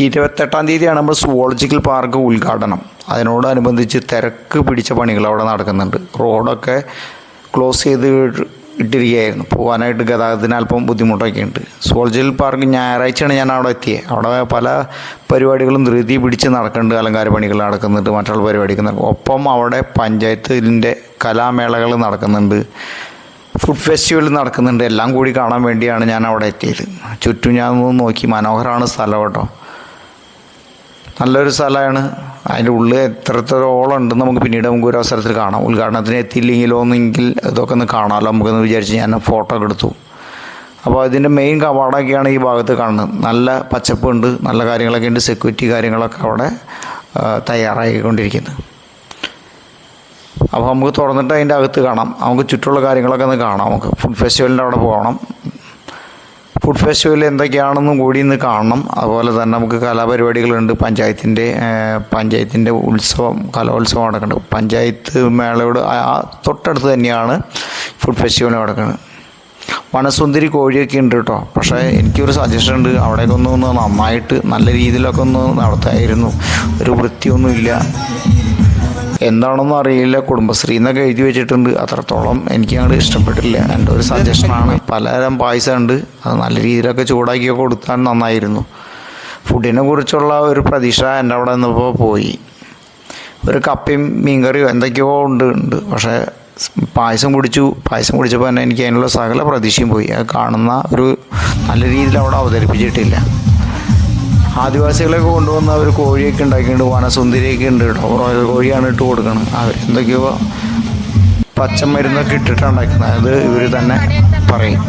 28-ാം തീയതിയാണ് നമ്മൾ zoological park ഉദ്ഘാടനം. അതിനോടനുബന്ധിച്ച് തിരക്ക് പിടിച്ച പണികൾ അവിടെ നടക്കുന്നുണ്ട്. റോഡൊക്കെ ക്ലോസ് ചെയ്ത് ഇട്ടിരിക്കുകയായിരുന്നു. പോകാനായിട്ട് ഗതാഗതത്തിന് അല്പം ബുദ്ധിമുട്ടൊക്കെ ഉണ്ട്. സുവോളജിക്കൽ പാർക്ക് ഞായറാഴ്ചയാണ് ഞാൻ അവിടെ എത്തിയത്. അവിടെ പല പരിപാടികളും ധൃതി പിടിച്ച് നടക്കുന്നുണ്ട്. അലങ്കാര പണികൾ നടക്കുന്നുണ്ട്, മറ്റുള്ള പരിപാടികൾ നടക്കും. ഒപ്പം അവിടെ പഞ്ചായത്തിൻ്റെ കലാമേളകൾ നടക്കുന്നുണ്ട്, ഫുഡ് ഫെസ്റ്റിവൽ നടക്കുന്നുണ്ട്. എല്ലാം കൂടി കാണാൻ വേണ്ടിയാണ് ഞാൻ അവിടെ എത്തിയത്. ചുറ്റും ഞാൻ ഒന്ന് നോക്കി, മനോഹരമാണ് സ്ഥലം കേട്ടോ. നല്ലൊരു സ്ഥലമാണ്. അതിൻ്റെ ഉള്ളിൽ എത്രത്തോളം ഉണ്ടെന്ന് നമുക്ക് പിന്നീട് ഒരു അവസരത്തിൽ കാണാം. ഉദ്ഘാടനത്തിന് എത്തിയില്ലെങ്കിലോ എന്നെങ്കിൽ ഇതൊക്കെ ഒന്ന് കാണാമല്ലോ നമുക്കെന്ന് വിചാരിച്ച് ഞാൻ ഫോട്ടോ ഒക്കെ എടുത്തു. അപ്പോൾ ഇതിൻ്റെ മെയിൻ കവാടമൊക്കെയാണ് ഈ ഭാഗത്ത് കാണുന്നത്. നല്ല പച്ചപ്പുണ്ട്, നല്ല കാര്യങ്ങളൊക്കെ ഉണ്ട്. സെക്യൂരിറ്റി കാര്യങ്ങളൊക്കെ അവിടെ തയ്യാറായിക്കൊണ്ടിരിക്കുന്നത്. അപ്പോൾ നമുക്ക് തുറന്നിട്ട് അതിൻ്റെ അകത്ത് കാണാം. നമുക്ക് ചുറ്റുമുള്ള കാര്യങ്ങളൊക്കെ ഒന്ന് കാണാം. നമുക്ക് ഫുഡ് ഫെസ്റ്റിവലിൻ്റെ അവിടെ പോകണം. ഫുഡ് ഫെസ്റ്റിവൽ എന്തൊക്കെയാണെന്നും കൂടി ഇന്ന് കാണണം. അതുപോലെ തന്നെ നമുക്ക് കലാപരിപാടികളുണ്ട്. പഞ്ചായത്തിൻ്റെ ഉത്സവം, കലോത്സവം നടക്കുന്നുണ്ട്. പഞ്ചായത്ത് മേളയോട് തൊട്ടടുത്ത് തന്നെയാണ് ഫുഡ് ഫെസ്റ്റിവൽ നടക്കുന്നത്. വനസുന്ദരി കോഴിയൊക്കെ ഉണ്ട് കേട്ടോ. പക്ഷേ എനിക്കൊരു സജഷൻ ഉണ്ട്, അവിടേക്ക് ഒന്ന് നന്നായിട്ട് നല്ല രീതിയിലൊക്കെ ഒന്ന് നടത്തായിരുന്നു. ഒരു വൃത്തിയൊന്നുമില്ല, എന്താണെന്നും അറിയില്ല. കുടുംബശ്രീ എന്നൊക്കെ എഴുതി വെച്ചിട്ടുണ്ട്. അത്രത്തോളം എനിക്ക് അങ്ങോട്ട് ഇഷ്ടപ്പെട്ടില്ല. എൻ്റെ ഒരു സജഷനാണ്. പലതരം പായസം ഉണ്ട്, അത് നല്ല രീതിയിലൊക്കെ ചൂടാക്കിയൊക്കെ കൊടുത്താൽ നന്നായിരുന്നു. ഫുഡിനെ കുറിച്ചുള്ള ഒരു പ്രതീക്ഷ എൻ്റെ അവിടെ നിന്നപ്പോൾ പോയി. ഒരു കപ്പയും മീൻകറിയോ എന്തൊക്കെയോ ഉണ്ട്. പക്ഷേ പായസം കുടിച്ചപ്പോൾ തന്നെ എനിക്ക് അതിനുള്ള സകല പ്രതീക്ഷയും പോയി. അത് കാണുന്ന ഒരു നല്ല രീതിയിൽ അവിടെ അവതരിപ്പിച്ചിട്ടില്ല. ആദിവാസികളൊക്കെ കൊണ്ടുവന്ന് അവർ കോഴിയൊക്കെ ഉണ്ടാക്കിയിട്ടുണ്ട്, വനസുന്ദരിയൊക്കെ ഉണ്ട് കേട്ടോ. ബ്രോയിലർ കോഴിയാണ് ഇട്ട് കൊടുക്കുന്നത്. അവരെന്തൊക്കെയോ പച്ചമരുന്നൊക്കെ ഇട്ടിട്ടാണ് ഉണ്ടാക്കുന്നത്. അത് ഇവർ തന്നെ പറയും.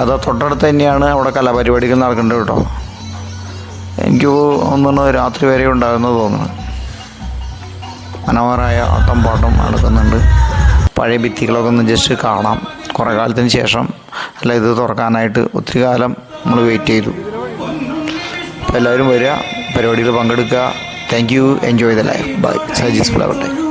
അത് തൊട്ടടുത്ത് തന്നെയാണ് അവിടെ കലാപരിപാടികൾ നടക്കുന്നുണ്ട് കേട്ടോ. എനിക്ക് ഒന്നും രാത്രി വരെ ഉണ്ടാകുന്നത് തോന്നുന്നു. മനോഹരമായ ആട്ടം പാട്ടം നടക്കുന്നുണ്ട്. പഴയ ഭിത്തികളൊക്കെ ഒന്ന് ജസ്റ്റ് കാണാം. കുറേ കാലത്തിന് ശേഷം അല്ല ഇത് തുറക്കാനായിട്ട് ഒത്തിരി കാലം നമ്മൾ വെയിറ്റ് ചെയ്തു. അപ്പോൾ എല്ലാവരും വരിക, പരിപാടിയിൽ പങ്കെടുക്കുക. Thank you. Enjoy the life. Bye. Sajees flower time.